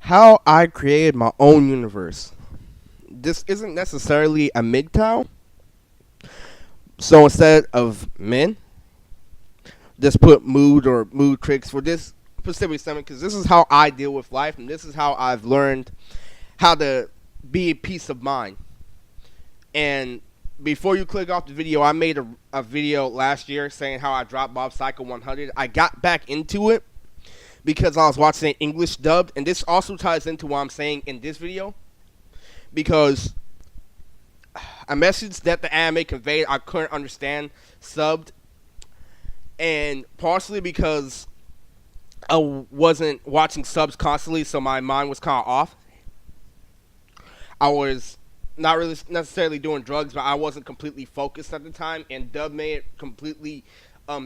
How I created my own universe. This isn't necessarily a MGTOW, so instead of men, just put mood or mood critics for this specific segment because this is how I deal with life and this is how I've learned how to be at peace of mind. And before you click off the video, I made a video last year saying how I dropped Bob Cycle 100. I got back into it because I was watching it English dubbed, and this also ties into what I'm saying in this video because a message that the anime conveyed I couldn't understand subbed, and partially because I wasn't watching subs constantly, so my mind was kind of off. I was not really necessarily doing drugs, but I wasn't completely focused at the time, and dub made it completely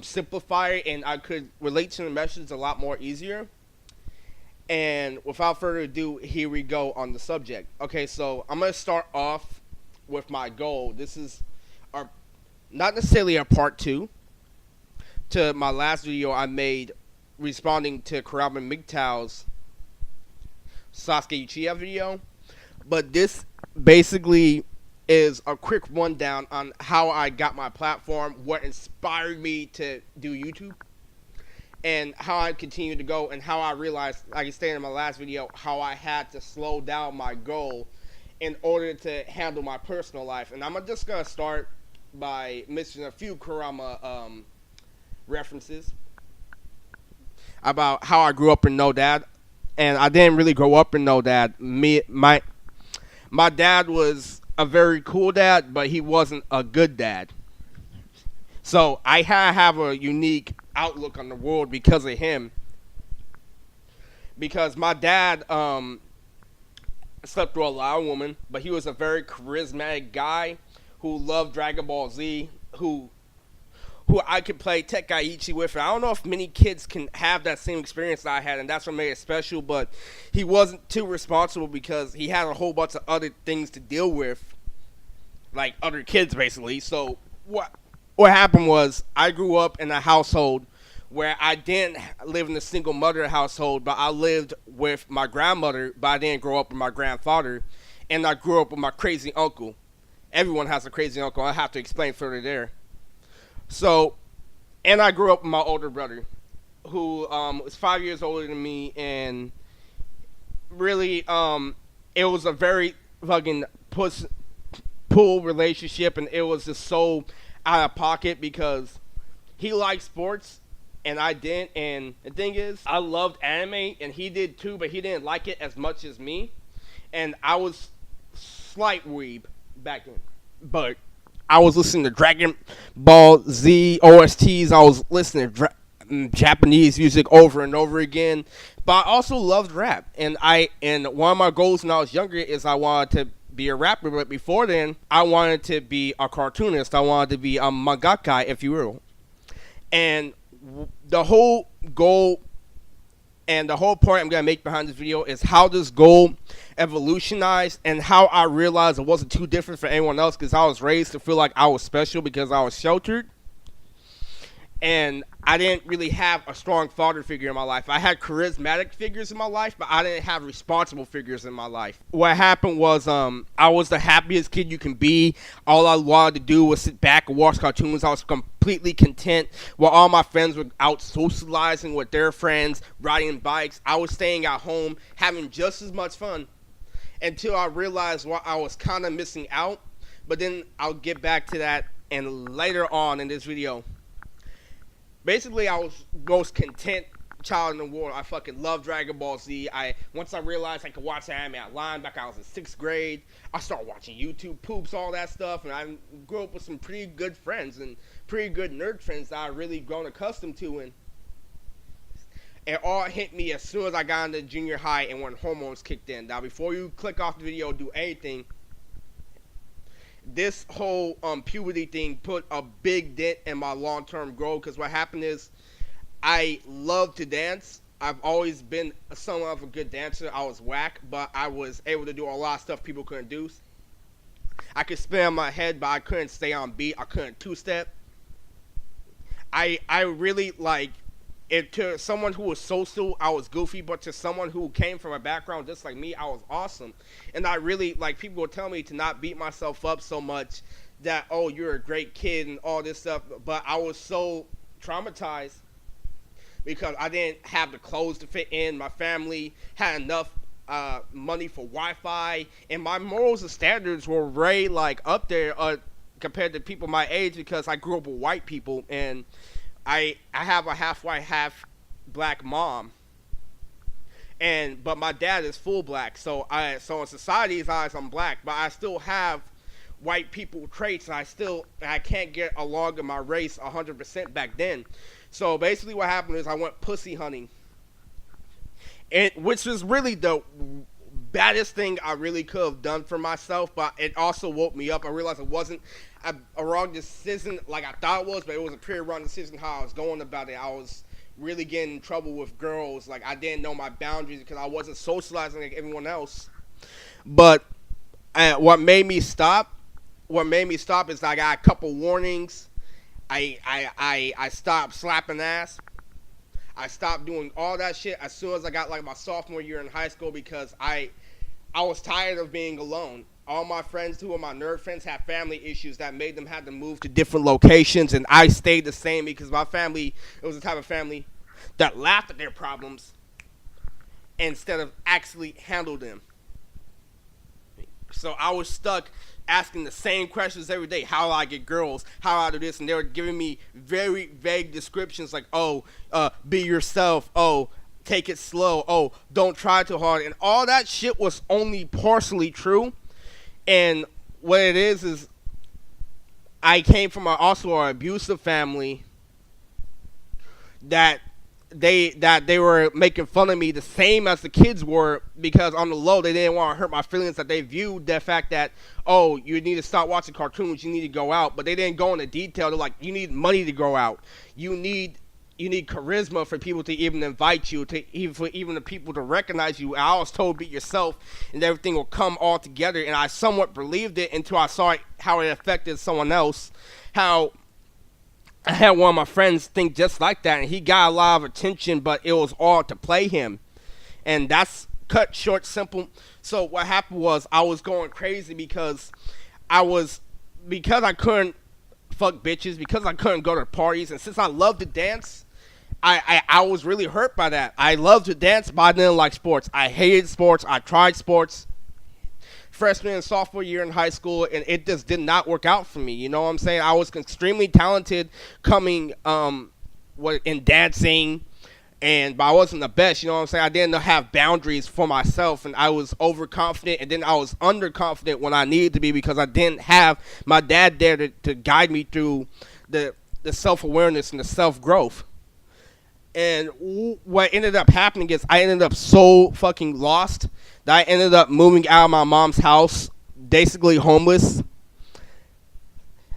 simplify it, and I could relate to the message a lot more easier. And without further ado, here we go on the subject. Okay, so I'm going to start off with my goal. This is our, not necessarily a part two to my last video I made responding to Kurama MGTOW's Sasuke Uchiha video. But this basically is a quick rundown on how I got my platform, what inspired me to do YouTube, and how I continue to go, and how I realized, like I stated in my last video, how I had to slow down my goal in order to handle my personal life. And I'm just going to start by mentioning a few Kurama references about how I grew up in No Dad. And I didn't really grow up in No Dad. My dad was a very cool dad, but he wasn't a good dad. So I have a unique outlook on the world because of him. Because my dad slept through a lot of women, but he was a very charismatic guy who loved Dragon Ball Z, who I could play Tekkaichi with. And I don't know if many kids can have that same experience that I had, and that's what made it special. But he wasn't too responsible because he had a whole bunch of other things to deal with, like other kids, basically. So what happened was I grew up in a household where I didn't live in a single mother household, but I lived with my grandmother, but I didn't grow up with my grandfather, and I grew up with my crazy uncle. Everyone has a crazy uncle. I have to explain further there. So, and I grew up with my older brother, who was 5 years older than me, and really, it was a very fucking pull relationship, and it was just so out of pocket because he liked sports and I didn't. And the thing is, I loved anime and he did too, but he didn't like it as much as me. And I was slight weeb back then, but I was listening to Dragon Ball Z OSTs. I was listening to Japanese music over and over again. But I also loved rap, and one of my goals when I was younger is I wanted to be a rapper. But before then, I wanted to be a cartoonist. I wanted to be a mangaka, if you will. And the whole goal and the whole point I'm going to make behind this video is how this goal evolutionized and how I realized it wasn't too different for anyone else because I was raised to feel like I was special because I was sheltered. And I didn't really have a strong father figure in my life. I had charismatic figures in my life, but I didn't have responsible figures in my life. What happened was I was the happiest kid you can be. All I wanted to do was sit back and watch cartoons. I was completely content while all my friends were out socializing with their friends, riding bikes. I was staying at home, having just as much fun until I realized what I was kind of missing out. But then I'll get back to that and later on in this video. Basically, I was most content child in the world. I fucking love Dragon Ball Z. Once I realized I could watch anime online back when I was in 6th grade, I started watching YouTube poops, all that stuff, and I grew up with some pretty good friends and pretty good nerd friends that I really grown accustomed to, and it all hit me as soon as I got into junior high and when hormones kicked in. Now, before you click off the video or do anything, this whole puberty thing put a big dent in my long-term goal because what happened is I love to dance. I've always been somewhat of a good dancer. I was whack, but I was able to do a lot of stuff people couldn't do. I could spin on my head, but I couldn't stay on beat. I couldn't two-step. I really like It to someone who was social, I was goofy, but to someone who came from a background just like me, I was awesome. And I really like people would tell me to not beat myself up so much that oh you're a great kid and all this stuff, but I was so traumatized because I didn't have the clothes to fit in. My family had enough money for Wi-Fi, and my morals and standards were way like up there compared to people my age because I grew up with white people, and I have a half white, half black mom, and but my dad is full black. So in society's eyes, I'm black, but I still have white people traits. I can't get along in my race 100% back then. So basically, what happened is I went pussy hunting, and which was really the baddest thing I really could have done for myself. But it also woke me up. I realized it wasn't a wrong decision like I thought it was, but it was a pretty wrong decision how I was going about it. I was really getting in trouble with girls. Like I didn't know my boundaries because I wasn't socializing like everyone else. But what made me stop? What made me stop is I got a couple warnings. I stopped slapping ass. I stopped doing all that shit as soon as I got like my sophomore year in high school because I was tired of being alone. All my friends who were my nerd friends had family issues that made them have to move to different locations, and I stayed the same because my family, it was the type of family that laughed at their problems instead of actually handled them. So I was stuck asking the same questions every day. How do I get girls? How do I do this? And they were giving me very vague descriptions like, oh, be yourself. Oh, take it slow. Oh, don't try too hard. And all that shit was only partially true. And what it is I came from also an abusive family that they were making fun of me the same as the kids were because on the low they didn't want to hurt my feelings, that they viewed the fact that oh you need to stop watching cartoons, you need to go out, but they didn't go into detail. They're like you need money to go out, you need charisma for people to even invite you, to even the people to recognize you. I was told be yourself and everything will come all together, and I somewhat believed it until I saw how it affected someone else. How I had one of my friends think just like that, and he got a lot of attention, but it was all to play him. And that's cut short, simple. So what happened was I was going crazy because I couldn't fuck bitches, because I couldn't go to parties, and since I loved to dance, I was really hurt by that. I loved to dance, but I didn't like sports. I hated sports. I tried sports freshman and sophomore year in high school, and it just did not work out for me. You know what I'm saying? I was extremely talented coming in dancing, but I wasn't the best. You know what I'm saying? I didn't have boundaries for myself, and I was overconfident, and then I was underconfident when I needed to be because I didn't have my dad there to guide me through the self-awareness and the self-growth. And what ended up happening is I ended up so fucking lost that I ended up moving out of my mom's house, basically homeless,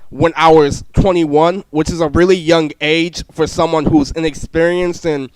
when I was 21, which is a really young age for someone who's inexperienced, and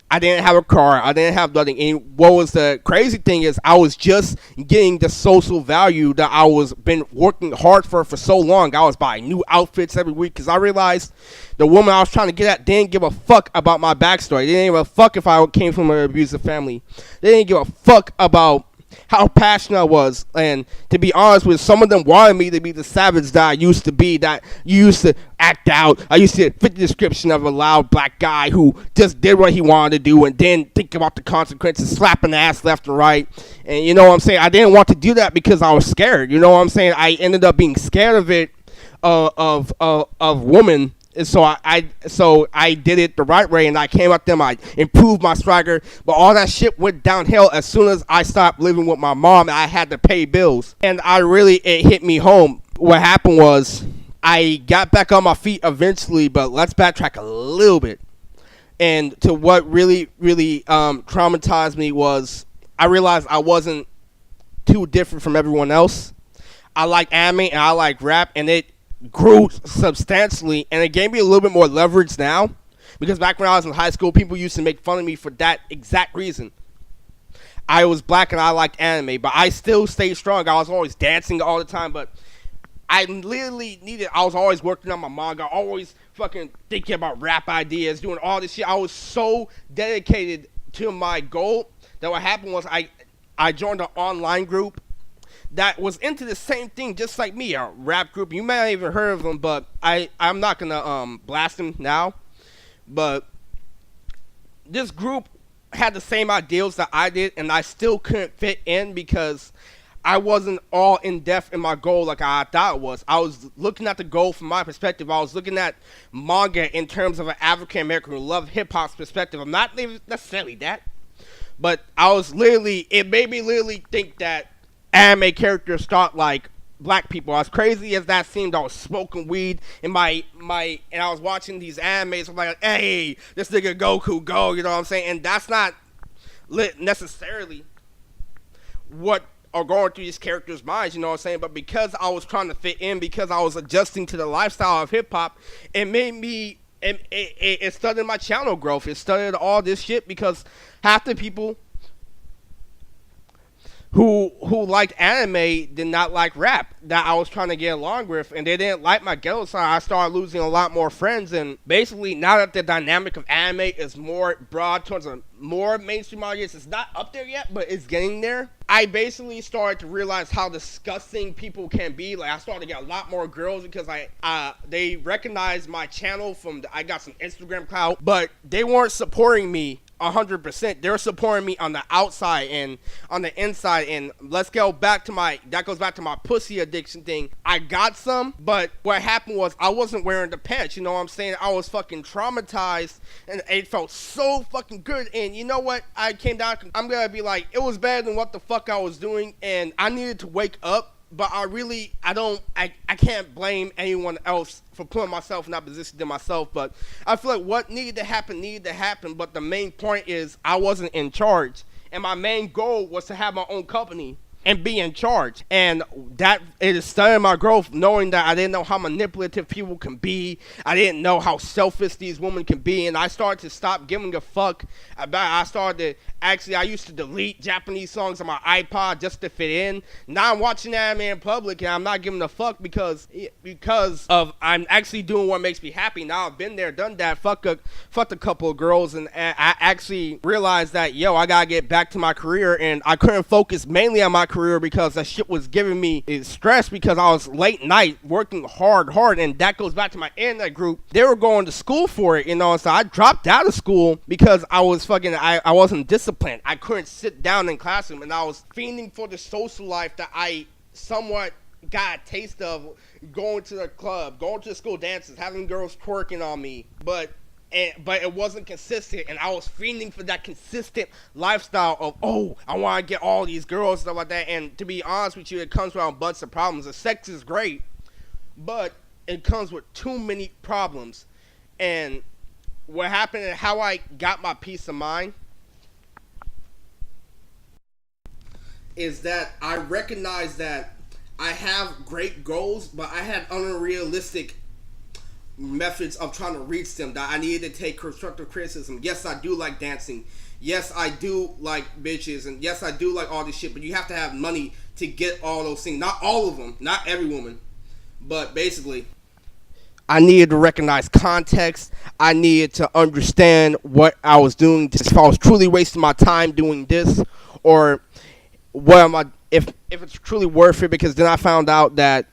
I didn't have a car, I didn't have nothing. And what was the crazy thing is I was just getting the social value that I was been working hard for so long. I was buying new outfits every week because I realized the woman I was trying to get at didn't give a fuck about my backstory. They didn't give a fuck if I came from an abusive family. They didn't give a fuck about how passionate I was. And to be honest with you, some of them wanted me to be the savage that I used to be, that you used to act out. I used to fit the description of a loud black guy who just did what he wanted to do and didn't think about the consequences, slapping the ass left and right. And you know what I'm saying? I didn't want to do that because I was scared. You know what I'm saying? I ended up being scared of it, of women. So I did it the right way, and I came at them. I improved my swagger, but all that shit went downhill as soon as I stopped living with my mom and I had to pay bills. And it hit me home. What happened was I got back on my feet eventually, but let's backtrack a little bit. And to what really traumatized me was I realized I wasn't too different from everyone else. I like anime and I like rap, and it grew substantially, and it gave me a little bit more leverage now, because back when I was in high school, people used to make fun of me for that exact reason. I was black and I liked anime, but I still stayed strong. I was always dancing all the time, but I was always working on my manga, always fucking thinking about rap ideas, doing all this shit. I was so dedicated to my goal that what happened was I joined an online group that was into the same thing, just like me, a rap group. You may not even heard of them, but I'm not gonna blast them now. But this group had the same ideals that I did, and I still couldn't fit in because I wasn't all in depth in my goal like I thought it was. I was looking at the goal from my perspective. I was looking at manga in terms of an African American who loved hip hop's perspective. I'm not necessarily that, but I was literally, it made me literally think that anime characters thought like black people. As crazy as that seemed, I was smoking weed in my and I was watching these animes. I'm like, hey, this nigga Goku go, you know what I'm saying? And that's not necessarily what are going through these characters' minds, you know what I'm saying? But because I was trying to fit in, because I was adjusting to the lifestyle of hip hop, it made me, it started my channel growth. It started all this shit because half the people who liked anime did not like rap that I was trying to get along with, and they didn't like my ghetto side. I started losing a lot more friends, and basically now that the dynamic of anime is more broad towards a more mainstream audience, it's not up there yet, but it's getting there. I basically started to realize how disgusting people can be. Like, I started to get a lot more girls because they recognized my channel from I got some Instagram clout, but they weren't supporting me 100%. They're supporting me on the outside and on the inside. And let's go back to that goes back to my pussy addiction thing. I got some, but what happened was I wasn't wearing the pants. You know what I'm saying? I was fucking traumatized, and it felt so fucking good. And you know what? I came down, I'm gonna be like, it was better than what the fuck I was doing, and I needed to wake up. But I can't blame anyone else for putting myself in that position than myself. But I feel like what needed to happen. But the main point is I wasn't in charge. And my main goal was to have my own company and be in charge. And that it started my growth, knowing that I didn't know how manipulative people can be. I didn't know how selfish these women can be. And I started to stop giving a fuck about I used to delete Japanese songs on my iPod just to fit in. Now I'm watching anime in public and I'm not giving a fuck because of I'm actually doing what makes me happy. Now I've been there, done that, fucked a couple of girls, and I actually realized that, I gotta get back to my career, and I couldn't focus mainly on my career because that shit was giving me stress because I was late night working hard, and that goes back to my internet group. They were going to school for it, so I dropped out of school because I was I wasn't disciplined. I couldn't sit down in classroom, and I was fiending for the social life that I somewhat got a taste of, going to the club, going to the school dances, having girls twerking on me, but it wasn't consistent, and I was fiending for that consistent lifestyle of, I want to get all these girls, stuff like that. And to be honest with you, it comes with a bunch of problems. The sex is great, but it comes with too many problems. And what happened and how I got my peace of mind is that I recognized that I have great goals, but I had unrealistic methods of trying to reach them, that I needed to take constructive criticism. Yes, I do like dancing. Yes, I do like bitches. And yes, I do like all this shit, but you have to have money to get all those things. Not all of them. Not every woman. But basically, I needed to recognize context. I needed to understand what I was doing. If I was truly wasting my time doing this, or what am I, if it's truly worth it, because then I found out that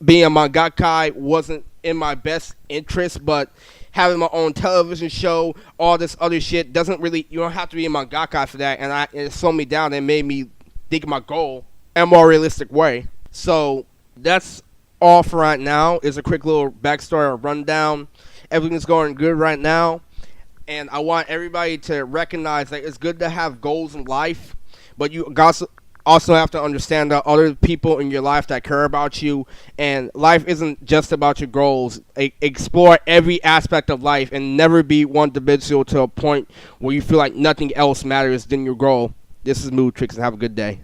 being a mangaka wasn't in my best interest, but having my own television show, all this other shit doesn't really, you don't have to be a mangaka for that, and it slowed me down and made me think of my goal in a more realistic way. So that's all for right now. It's a quick little backstory or rundown. Everything's going good right now, and I want everybody to recognize that it's good to have goals in life, but you also have to understand that other people in your life that care about you, and life isn't just about your goals. Explore every aspect of life and never be one-dimensional to a point where you feel like nothing else matters than your goal. This is Mood Tricks, and have a good day.